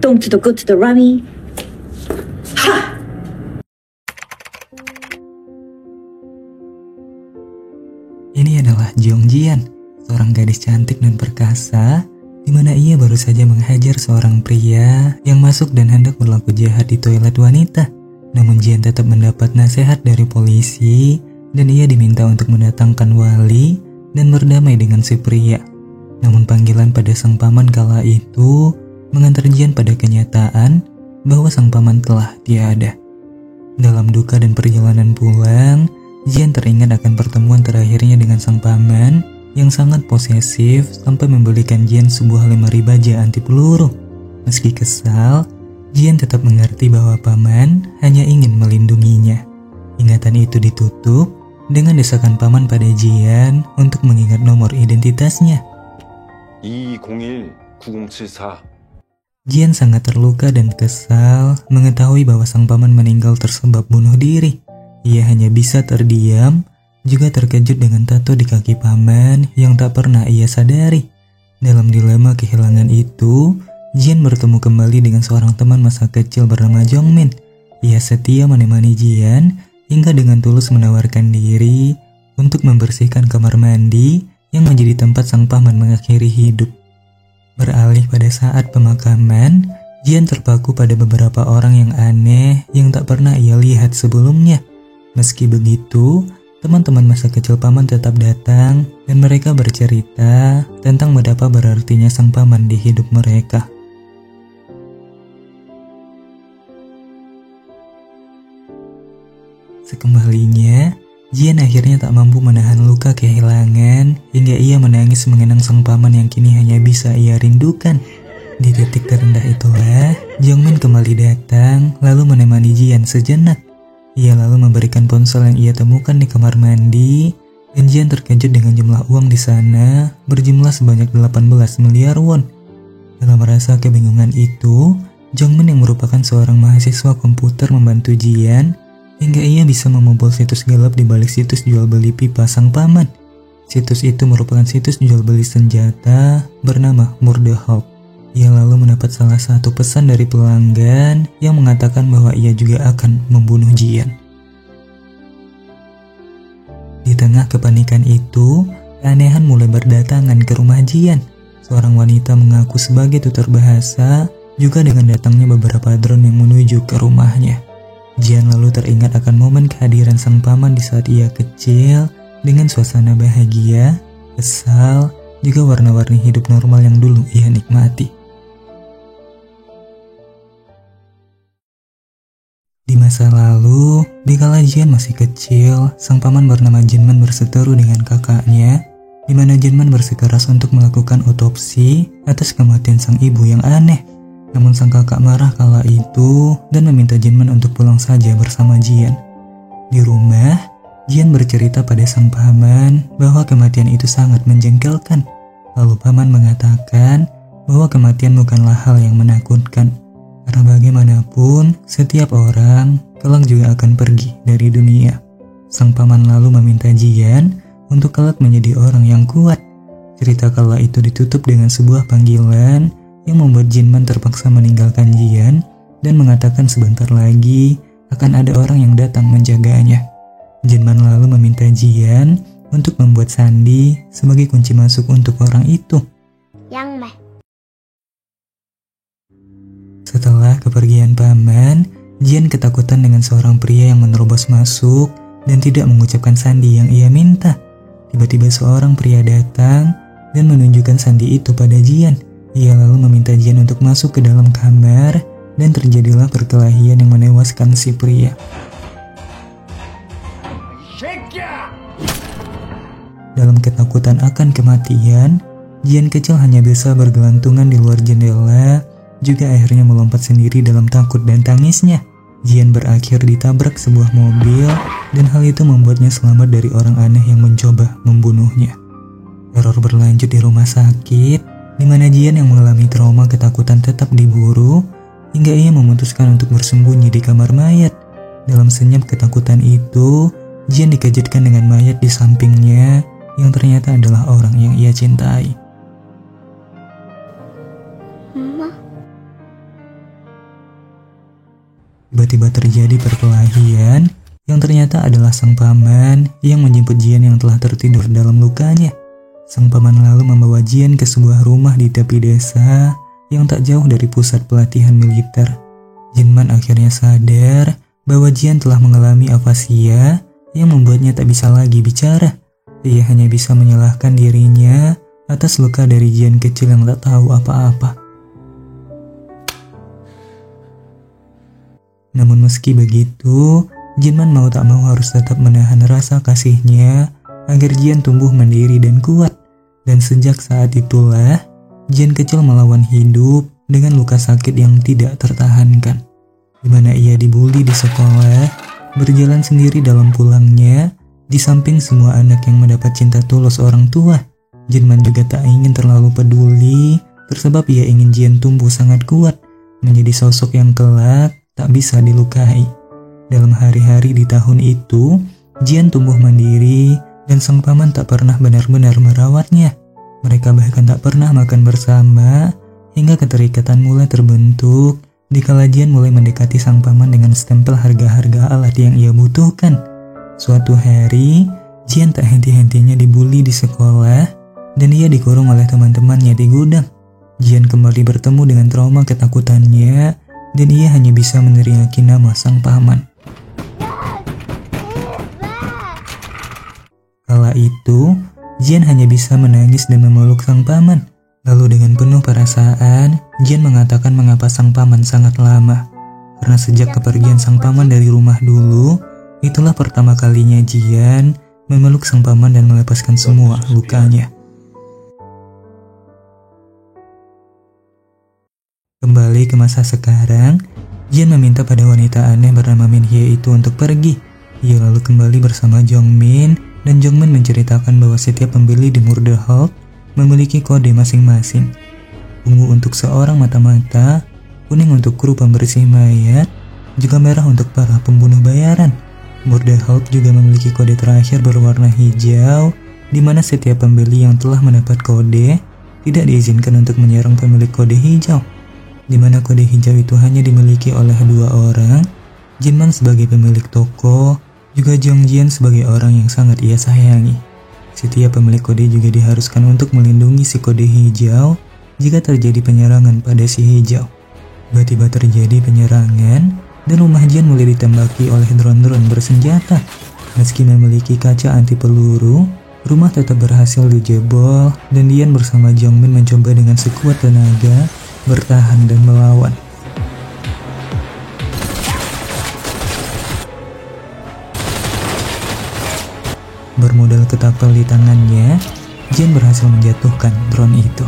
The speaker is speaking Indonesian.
动次的go to the Rami. Ha! Ini adalah Jongjian, seorang gadis cantik dan perkasa, di mana ia baru saja menghajar seorang pria yang masuk dan hendak berlaku jahat di toilet wanita. Namun Jian tetap mendapat nasihat dari polisi dan ia diminta untuk mendatangkan wali dan berdamai dengan si pria. Namun panggilan pada sang paman kala itu mengantar Jian pada kenyataan bahwa sang paman telah tiada. Dalam duka dan perjalanan pulang, Jian teringat akan pertemuan terakhirnya dengan sang paman yang sangat posesif sampai membelikan Jian sebuah lemari baja anti peluru. Meski kesal, Jian tetap mengerti bahwa paman hanya ingin melindunginya. Ingatan itu ditutup dengan desakan paman pada Jian untuk mengingat nomor identitasnya. 2201-9074. Jian sangat terluka dan kesal mengetahui bahwa sang paman meninggal tersebab bunuh diri. Ia hanya bisa terdiam, juga terkejut dengan tato di kaki paman yang tak pernah ia sadari. Dalam dilema kehilangan itu, Jian bertemu kembali dengan seorang teman masa kecil bernama Jongmin. Ia setia menemani Jian hingga dengan tulus menawarkan diri untuk membersihkan kamar mandi yang menjadi tempat sang paman mengakhiri hidup. Beralih pada saat pemakaman, Jian terpaku pada beberapa orang yang aneh yang tak pernah ia lihat sebelumnya. Meski begitu, teman-teman masa kecil paman tetap datang dan mereka bercerita tentang betapa berartinya sang paman di hidup mereka. Sekembalinya, Jian akhirnya tak mampu menahan luka kehilangan hingga ia menangis mengenang sang paman yang kini hanya bisa ia rindukan. Di titik terendah itulah, Jongmin kembali datang lalu menemani Jian sejenak. Ia lalu memberikan ponsel yang ia temukan di kamar mandi dan Jian terkejut dengan jumlah uang di sana berjumlah sebanyak 18 miliar won. Dalam rasa kebingungan itu, Jongmin yang merupakan seorang mahasiswa komputer membantu Jian hingga ia bisa membobol situs gelap di balik situs jual beli pipa sang paman. Situs itu merupakan situs jual beli senjata bernama Murderhawk. Ia lalu mendapat salah satu pesan dari pelanggan yang mengatakan bahwa ia juga akan membunuh Jian. Di tengah kepanikan itu, keanehan mulai berdatangan ke rumah Jian. Seorang wanita mengaku sebagai tutor bahasa, juga dengan datangnya beberapa drone yang menuju ke rumahnya. Jian lalu teringat akan momen kehadiran sang paman di saat ia kecil dengan suasana bahagia, kesal, juga warna-warni hidup normal yang dulu ia nikmati. Di masa lalu, dikala Jian masih kecil, sang paman bernama Jinman berseteru dengan kakaknya, di mana Jinman bersikeras untuk melakukan otopsi atas kematian sang ibu yang aneh. Namun sang kakak marah kala itu dan meminta Jinman untuk pulang saja bersama Jian. Di rumah, Jian bercerita pada sang paman bahwa kematian itu sangat menjengkelkan. Lalu paman mengatakan bahwa kematian bukanlah hal yang menakutkan. Karena bagaimanapun, setiap orang kelak juga akan pergi dari dunia. Sang paman lalu meminta Jian untuk kelak menjadi orang yang kuat. Cerita kala itu ditutup dengan sebuah panggilan yang membuat Jinman terpaksa meninggalkan Jian dan mengatakan sebentar lagi akan ada orang yang datang menjaganya. Jinman lalu meminta Jian untuk membuat sandi sebagai kunci masuk untuk orang itu. Yang mah. Setelah kepergian paman, Jian ketakutan dengan seorang pria yang menerobos masuk dan tidak mengucapkan sandi yang ia minta. Tiba-tiba seorang pria datang dan menunjukkan sandi itu pada Jian. Ia lalu meminta Jian untuk masuk ke dalam kamar dan terjadilah perkelahian yang menewaskan si pria. Dalam ketakutan akan kematian, Jian kecil hanya bisa bergelantungan di luar jendela juga akhirnya melompat sendiri dalam takut dan tangisnya. Jian berakhir ditabrak sebuah mobil dan hal itu membuatnya selamat dari orang aneh yang mencoba membunuhnya. Teror berlanjut di rumah sakit, di mana Jian yang mengalami trauma ketakutan tetap diburu, hingga ia memutuskan untuk bersembunyi di kamar mayat. Dalam senyap ketakutan itu, Jian dikejutkan dengan mayat di sampingnya yang ternyata adalah orang yang ia cintai. Tiba-tiba terjadi perkelahian yang ternyata adalah sang paman yang menjemput Jian yang telah tertidur dalam lukanya. Sang paman lalu membawa Jian ke sebuah rumah di tepi desa yang tak jauh dari pusat pelatihan militer. Jinman akhirnya sadar bahwa Jian telah mengalami afasia yang membuatnya tak bisa lagi bicara. Ia hanya bisa menyalahkan dirinya atas luka dari Jian kecil yang tak tahu apa-apa. Namun meski begitu, Jinman mau tak mau harus tetap menahan rasa kasihnya agar Jian tumbuh mandiri dan kuat. Dan sejak saat itulah, Jian kecil melawan hidup dengan luka sakit yang tidak tertahankan. Di mana ia dibully di sekolah, berjalan sendiri dalam pulangnya, di samping semua anak yang mendapat cinta tulus orang tua. Jinman juga tak ingin terlalu peduli, tersebab ia ingin Jian tumbuh sangat kuat, menjadi sosok yang kelak tak bisa dilukai. Dalam hari-hari di tahun itu, Jian tumbuh mandiri dan sang paman tak pernah benar-benar merawatnya. Mereka bahkan tak pernah makan bersama, hingga keterikatan mulai terbentuk dikala Jian mulai mendekati sang paman dengan stempel harga-harga alat yang ia butuhkan. Suatu hari, Jian tak henti-hentinya dibully di sekolah dan ia dikurung oleh teman-temannya di gudang. Jian kembali bertemu dengan trauma ketakutannya dan ia hanya bisa meneriaki nama sang paman. Kala itu, Jian hanya bisa menangis dan memeluk sang paman. Lalu dengan penuh perasaan, Jian mengatakan mengapa sang paman sangat lama. Karena sejak kepergian sang paman dari rumah dulu, itulah pertama kalinya Jian memeluk sang paman dan melepaskan semua lukanya. Kembali ke masa sekarang, Jian meminta pada wanita aneh bernama Min Hye itu untuk pergi. Ia lalu kembali bersama Jong Min, dan Jong Min menceritakan bahwa setiap pembeli di Murderhold memiliki kode masing-masing. Ungu untuk seorang mata-mata, kuning untuk kru pembersih mayat, juga merah untuk para pembunuh bayaran. Murderhold juga memiliki kode terakhir berwarna hijau, di mana setiap pembeli yang telah mendapat kode tidak diizinkan untuk menyerang pemilik kode hijau. Di mana kode hijau itu hanya dimiliki oleh 2 orang, Jinman sebagai pemilik toko, juga Jong Jian sebagai orang yang sangat ia sayangi. Setiap pemilik kode juga diharuskan untuk melindungi si kode hijau jika terjadi penyerangan pada si hijau. Tiba-tiba terjadi penyerangan dan rumah Jian mulai ditembaki oleh drone-drone bersenjata. Meski memiliki kaca anti peluru, rumah tetap berhasil dijebol dan Jian bersama Jong Min mencoba dengan sekuat tenaga bertahan dan melawan. Bermodal ketapel di tangannya, Jian berhasil menjatuhkan drone itu.